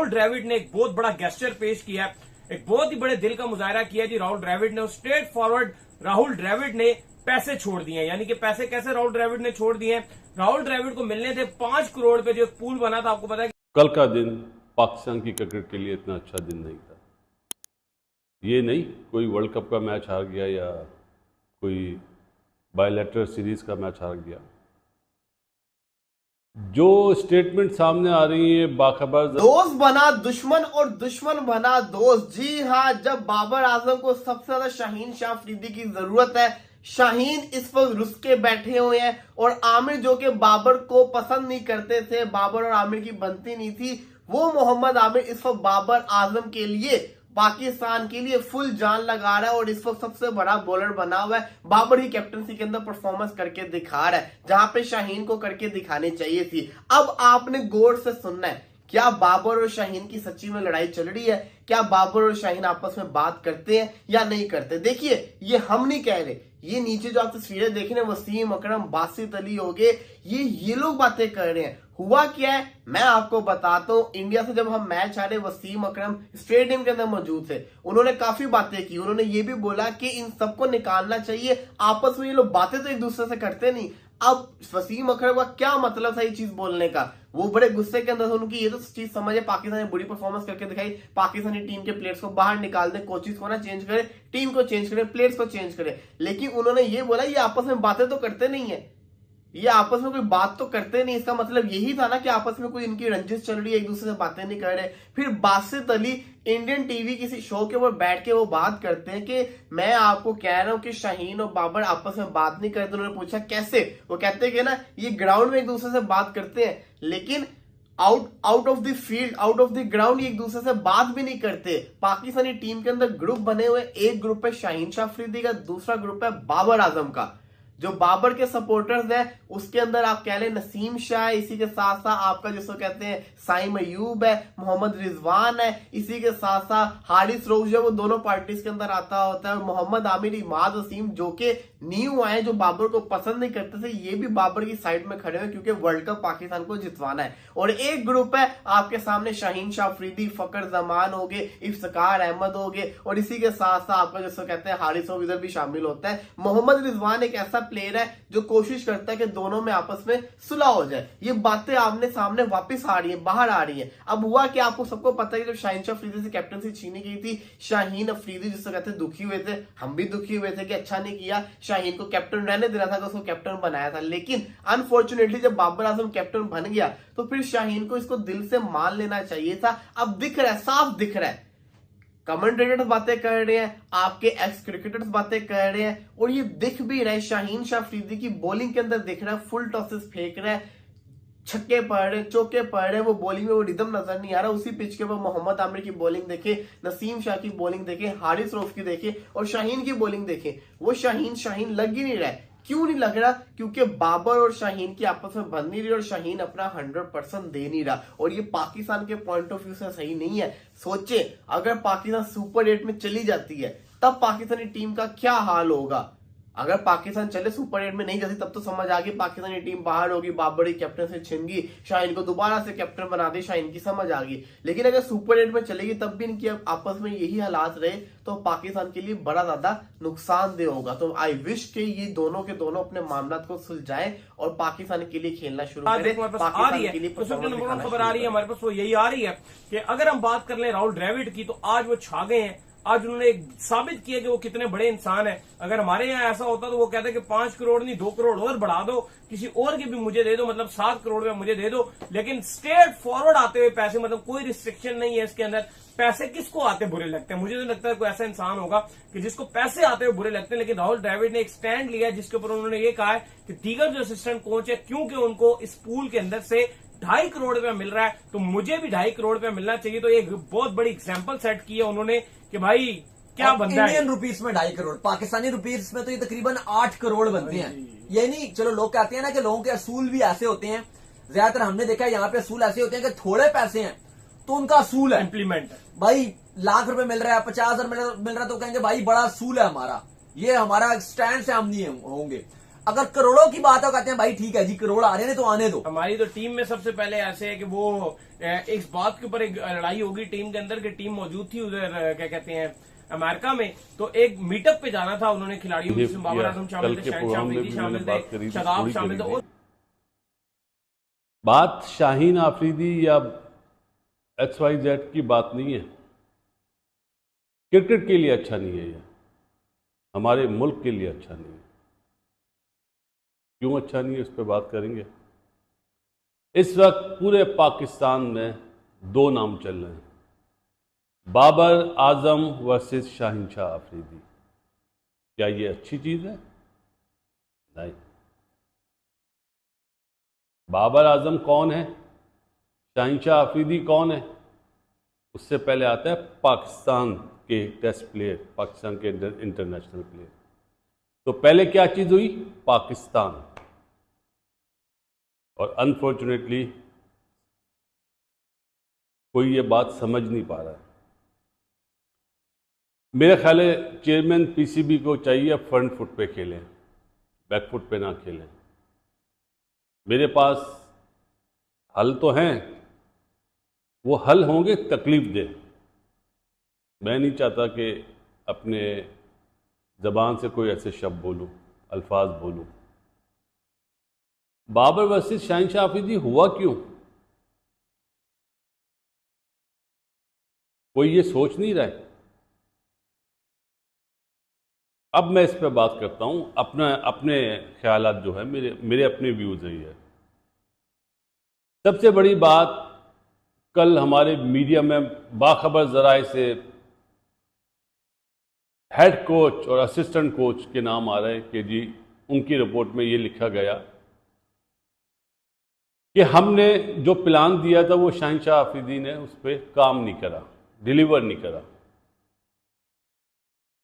राहुल द्रविड़ ने एक बहुत बड़ा गेस्चर पेश किया है, एक बहुत ही बड़े दिल का मुजाहरा किया जी राहुल द्रविड़ ने। स्ट्रेट फॉरवर्ड राहुल द्रविड़ ने पैसे छोड़ दिए हैं, यानी कि पैसे कैसे राहुल द्रविड़ ने छोड़ दिए हैं। राहुल द्रविड़ को मिलने थे 5 करोड़ पे, जो एक पूल बना था, आपको पता है कल का दिन पाकिस्तान की क्रिकेट के लिए इतना अच्छा दिन नहीं था। ये नहीं कोई वर्ल्ड कप का मैच हार गया या कोई बायलैटरल सीरीज का मैच हार गया। जो स्टेटमेंट सामने आ रही है बाखबर, दोस्त बना दुश्मन और दुश्मन बना दोस्त। जी हाँ, जब बाबर आजम को सबसे ज्यादा शाहीन शाह अफरीदी की जरूरत है, शाहीन इस वक्त रुस के बैठे हुए हैं, और आमिर जो कि बाबर को पसंद नहीं करते थे, बाबर और आमिर की बनती नहीं थी, वो मोहम्मद आमिर इस वक्त बाबर आजम के लिए, पाकिस्तान के लिए फुल जान लगा रहा है और इस वक्त सबसे बड़ा बॉलर बना हुआ है। बाबर ही कैप्टनसी के अंदर परफॉर्मेंस करके दिखा रहा है जहां पे शाहीन को करके दिखानी चाहिए थी। अब आपने गौर से सुनना है, क्या बाबर और शाहीन की सच्ची में लड़ाई चल रही है? क्या बाबर और शाहीन आपस में बात करते हैं या नहीं करते? देखिए, ये हम नहीं कह रहे, ये नीचे जो आप तस्वीरें देख रहे हैं, वसीम अकरम, बासित अली हो गए, ये लोग बातें कर रहे हैं। हुआ क्या है मैं आपको बताता हूं। इंडिया से जब हम मैच हारे, वसीम अकरम स्टेडियम के अंदर मौजूद थे, उन्होंने काफी बातें की। उन्होंने ये भी बोला कि इन सबको निकालना चाहिए, आपस में ये लोग बातें तो एक दूसरे से करते नहीं। अब वसीम अकरम का क्या मतलब था ये चीज बोलने का? वो बड़े गुस्से के अंदर थे, उनकी ये तो चीज समझे पाकिस्तान ने बुरी परफॉर्मेंस करके दिखाई, पाकिस्तानी टीम के प्लेयर्स को बाहर निकाल दे, कोचेस को ना चेंज करे, टीम को चेंज करे, प्लेयर्स को चेंज करे। लेकिन उन्होंने ये बोला ये आपस में बातें तो करते नहीं है, ये आपस में कोई बात तो करते नहीं। इसका मतलब यही था ना कि आपस में कोई इनकी रंजिश चल रही है, एक दूसरे से बातें नहीं कर रहे। फिर बासित अली इंडियन टीवी किसी शो के ऊपर बैठ के वो बात करते हैं कि मैं आपको कह रहा हूं कि शाहीन और बाबर आपस में बात नहीं करते। उन्होंने पूछा कैसे? वो कहते हैं कि ना ये ग्राउंड में एक दूसरे से बात करते हैं, लेकिन out of the field, out of the ground एक दूसरे से बात भी नहीं करते। पाकिस्तानी टीम के अंदर ग्रुप बने हुए, एक ग्रुप है शाहीन शाह अफरीदी का, दूसरा ग्रुप है बाबर आजम का। जो बाबर के सपोर्टर्स हैं उसके अंदर आप कह लें नसीम शाह है, इसी के साथ साथ आपका जिसको कहते हैं साइम अयूब है, मोहम्मद रिजवान है, इसी के साथ साथ हारिस रऊफ जो वो दोनों पार्टीज के अंदर आता होता है, और मोहम्मद आमिर, इमाद वसीम जो के न्यू आए, जो बाबर को पसंद नहीं करते थे, ये भी बाबर की साइड में खड़े हुए क्योंकि वर्ल्ड कप पाकिस्तान को जितवाना है। और एक ग्रुप है आपके सामने शाहीन शाह अफरीदी, फकर जमान हो गए, इफ्तिकार अहमद हो गए, और इसी के साथ साथ आपका जिसको कहते हैं हारिस रऊफ इधर भी शामिल होता है। मोहम्मद रिजवान एक ऐसा प्लेयर है जो कोशिश करता है कि दोनों में आपस में सुलह हो जाए। ये बातें आमने सामने वापस आ रही है, बाहर आ रही है। अब हुआ कि आपको सबको पता है कि जब शाहीन शाह अफरीदी से कैप्टनसी छीनी गई थी, शाहीन अफरीदी जिसको कहते हैं दुखी हुए थे, हम भी दुखी हुए थे कि अच्छा नहीं किया, शाहीन को कैप्टन रहने देना था, उसको कैप्टन बनाया था। लेकिन अनफॉर्चुनेटली जब बाबर आजम कैप्टन बन गया तो फिर शाहीन को इसको दिल से मान लेना चाहिए था। अब दिख रहा है, साफ दिख रहा है, कमेंटेटर्स बातें कर रहे हैं, आपके एक्स क्रिकेटर्स बातें कर रहे हैं, और ये दिख भी रहा है। शाहीन शाह अफरीदी की बॉलिंग के अंदर दिख रहा है, फुल टॉसेस फेंक रहा है, छक्के पड़ रहे, चौके पड़ रहे हैं, वो बॉलिंग में वो रिदम नजर नहीं आ रहा। उसी पिच के ऊपर मोहम्मद आमिर की बॉलिंग देखे, नसीम शाह की बॉलिंग देखे, हारिस रऊफ की देखे, और शाहीन की बॉलिंग देखे, वो शाहीन लग ही नहीं रहा है। क्यों नहीं लग रहा? क्योंकि बाबर और शाहीन की आपस में बन नहीं रही और शाहीन अपना 100% दे नहीं रहा, और ये पाकिस्तान के पॉइंट ऑफ व्यू से सही नहीं है। सोचे अगर पाकिस्तान सुपर 8 में चली जाती है तब पाकिस्तानी टीम का क्या हाल होगा। अगर पाकिस्तान चले सुपर 8 में नहीं जाती तब तो समझ आ गई पाकिस्तानी टीम बाहर होगी, बाबर की कैप्टन से छिन गई, शाहीन को दोबारा से कैप्टन बना दे, शाहीन की समझ आ गई। लेकिन अगर सुपर 8 में चलेगी तब भी इनकी आपस में यही हालात रहे तो पाकिस्तान के लिए बड़ा ज्यादा नुकसानदेह होगा। तो आई विश के ये दोनों के दोनों अपने मामला को सुलझाएं और पाकिस्तान के लिए खेलना शुरू करें। पाकिस्तान के लिए खबर आ रही है हमारे पास, वो यही आ रही है कि अगर हम बात कर लें राहुल द्रविड़ की, तो आज वो छा गए हैं। आज उन्होंने एक साबित किया कि वो कितने बड़े इंसान है। अगर हमारे यहाँ ऐसा होता तो वो कहते कि 5 करोड़ नहीं 2 करोड़ और बढ़ा दो, किसी और के भी मुझे दे दो, मतलब 7 करोड़ में मुझे दे दो। लेकिन स्ट्रेट फॉरवर्ड आते हुए पैसे, मतलब कोई रिस्ट्रिक्शन नहीं है इसके अंदर। पैसे किसको आते बुरे लगते हैं? मुझे तो लगता है कोई ऐसा इंसान होगा कि जिसको पैसे आते हुए बुरे लगते हैं। लेकिन राहुल द्रविड़ ने एक स्टैंड लिया जिसके ऊपर उन्होंने ये कहा है कि दीगर जो असिस्टेंट कोच है, क्योंकि उनको इस पूल के अंदर से 2.5 करोड़ रुपया मिल रहा है तो मुझे भी 2.5 करोड़ रुपया मिलना चाहिए। तो एक बहुत बड़ी एग्जाम्पल सेट की है उन्होंने कि भाई क्या बनता है। इंडियन रुपीस में 2.5 करोड़, पाकिस्तानी रुपीस में तो ये तकरीबन 8 करोड़ बनते हैं। ये नहीं, चलो लोग कहते हैं ना कि लोगों के असूल भी ऐसे होते हैं, ज्यादातर हमने देखा है यहाँ पे असूल ऐसे होते हैं कि थोड़े पैसे हैं तो उनका असूल है इंप्लीमेंट। भाई लाख रुपए मिल रहा है, 50,000 मिल रहा है तो कहेंगे भाई बड़ा असूल है हमारा, ये हमारा स्टैंड से हम नहीं होंगे। अगर करोड़ों की बात है कहते हैं भाई ठीक है जी, करोड़ आ रहे हैं तो आने दो। हमारी तो टीम में सबसे पहले ऐसे है कि वो इस बात के ऊपर एक लड़ाई होगी टीम के अंदर कि टीम मौजूद थी उधर क्या कहते हैं अमेरिका में, तो एक मीटअप पे जाना था उन्होंने खिलाड़ियों ये जिसमें बाबर आजम शामिल थे, शाहिन शाह अफरीदी शामिल थे, शदाब शामिल थे। और बात शाहीन आफरीदी या XYZ की बात नहीं है। क्रिकेट के लिए अच्छा नहीं है ये, हमारे मुल्क के लिए अच्छा नहीं है। क्यों अच्छा नहीं है, उस पर बात करेंगे। इस वक्त पूरे पाकिस्तान में दो नाम चल रहे हैं, बाबर आजम वर्सेस शाहीन शाह अफरीदी। क्या ये अच्छी चीज़ है? नहीं। बाबर आजम कौन है, शाहीन शाह अफरीदी कौन है? उससे पहले आता है पाकिस्तान के टेस्ट प्लेयर, पाकिस्तान के इंटरनेशनल प्लेयर। तो पहले क्या चीज़ हुई? पाकिस्तान। और अनफॉर्चुनेटली कोई ये बात समझ नहीं पा रहा है। मेरा ख्याल है चेयरमैन PCB को चाहिए फ्रंट फुट पे खेलें, बैक फुट पे ना खेलें। मेरे पास हल तो हैं, वो हल होंगे तकलीफ दे। मैं नहीं चाहता कि अपने ज़बान से कोई ऐसे शब्द बोलूं, अल्फाज बोलूं। बाबर वर्सेस शाहीन शाह अफरीदी हुआ क्यों? कोई ये सोच नहीं रहा है। अब मैं इस पर बात करता हूं, अपने ख्यालात जो है मेरे अपने व्यूज़ हैं ये। सबसे बड़ी बात, कल हमारे मीडिया में बाखबर ज़राए से हेड कोच और असिस्टेंट कोच के नाम आ रहे हैं कि जी उनकी रिपोर्ट में ये लिखा गया कि हमने जो प्लान दिया था वो शाहीन शाह अफरीदी ने उस पर काम नहीं करा, डिलीवर नहीं करा।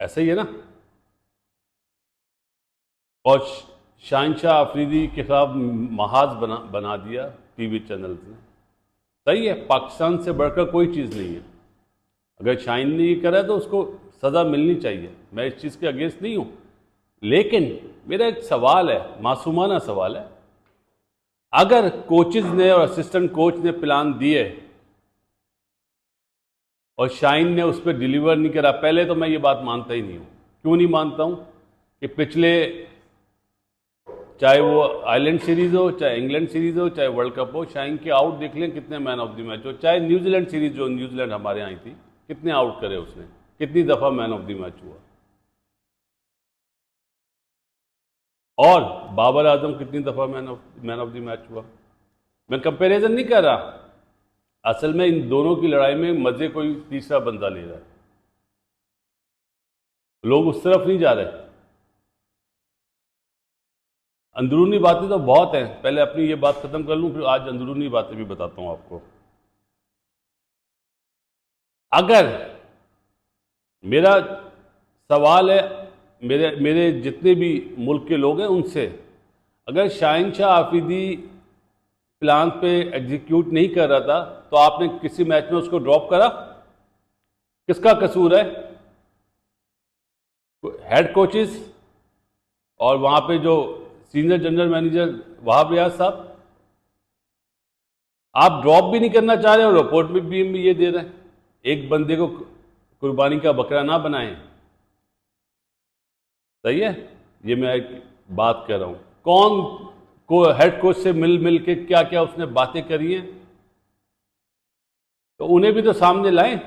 ऐसा ही है ना? और शाहीन शाह अफरीदी के खिलाफ महाज बना दिया टीवी चैनल्स ने। सही है, पाकिस्तान से बढ़कर कोई चीज़ नहीं है। अगर शाहीन ने ये करा तो उसको सज़ा मिलनी चाहिए, मैं इस चीज़ के अगेंस्ट नहीं हूँ। लेकिन मेरा एक सवाल है, मासूमाना सवाल है, अगर कोचेज ने और असिस्टेंट कोच ने प्लान दिए और शाहीन ने उस पर डिलीवर नहीं करा, पहले तो मैं ये बात मानता ही नहीं हूँ। क्यों नहीं मानता हूँ? कि पिछले, चाहे वो आइलैंड सीरीज हो, चाहे इंग्लैंड सीरीज हो, चाहे वर्ल्ड कप हो, शाहीन के आउट देख लें कितने मैन ऑफ द मैच हो। चाहे न्यूजीलैंड सीरीज जो न्यूजीलैंड हमारे यहाँ आई थी, कितने आउट करे उसने, कितनी दफ़ा मैन ऑफ द मैच हुआ। और बाबर आजम कितनी दफ़ा मैन ऑफ द मैच हुआ। मैं कंपैरिजन नहीं कर रहा, असल में इन दोनों की लड़ाई में मज़े कोई तीसरा बंदा ले रहा है। लोग उस तरफ नहीं जा रहे। अंदरूनी बातें तो बहुत हैं, पहले अपनी ये बात खत्म कर लूं, फिर आज अंदरूनी बातें भी बताता हूं आपको। अगर मेरा सवाल है मेरे जितने भी मुल्क के लोग हैं उनसे, अगर शाहीन शाह अफरीदी प्लान पे एग्जीक्यूट नहीं कर रहा था तो आपने किसी मैच में उसको ड्रॉप करा? किसका कसूर है? हेड कोचेस और वहां पे जो senior general manager Wahab Riaz साहब। आप ड्रॉप भी नहीं करना चाह रहे और रिपोर्ट में भी ये दे रहे हैं, एक बंदे को कुर्बानी का बकरा ना बनाएं। सही है? ये मैं एक बात कर रहा हूं। कौन को हेड कोच से मिल के क्या क्या उसने बातें करी हैं, तो उन्हें भी तो सामने लाएं।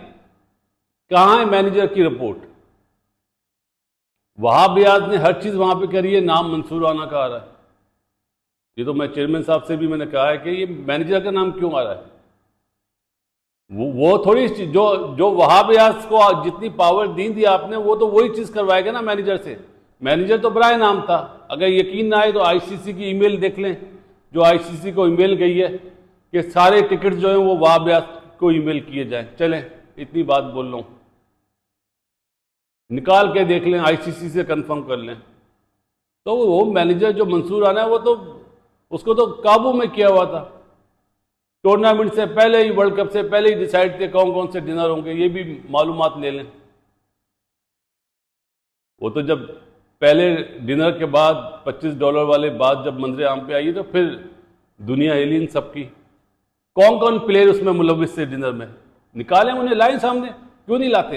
कहां है मैनेजर की रिपोर्ट? वहाब रियाज ने हर चीज वहां पे करी है, नाम मंसूर आना का आ रहा है। ये तो मैं चेयरमैन साहब से भी मैंने कहा है कि ये मैनेजर का नाम क्यों आ रहा है? वो थोड़ी जो वहाब रियाज को जितनी पावर दी आपने, वो तो वही चीज करवाएगा ना मैनेजर से। मैनेजर तो बराए नाम था। अगर यकीन ना आए तो ICC की ईमेल देख लें, जो ICC को ईमेल गई है कि सारे टिकट जो हैं वो वहाब रियाज को ईमेल किए जाएं। चलें, इतनी बात बोल रहा हूं, निकाल के देख लें, ICC से कंफर्म कर लें। तो वो मैनेजर जो मंसूर आना है, वो तो उसको तो काबू में किया हुआ था। टूर्नामेंट से पहले ही, वर्ल्ड कप से पहले ही डिसाइड थे कौन कौन से डिनर होंगे, ये भी मालूमात ले लें। वो तो जब पहले डिनर के बाद $25 वाले बात जब मंजर आम पे आई तो फिर दुनिया हिली इन सबकी। कौन कौन प्लेयर उसमें मुलविस थे डिनर में, निकालें उन्हें, लाइन सामने, क्यों नहीं लाते?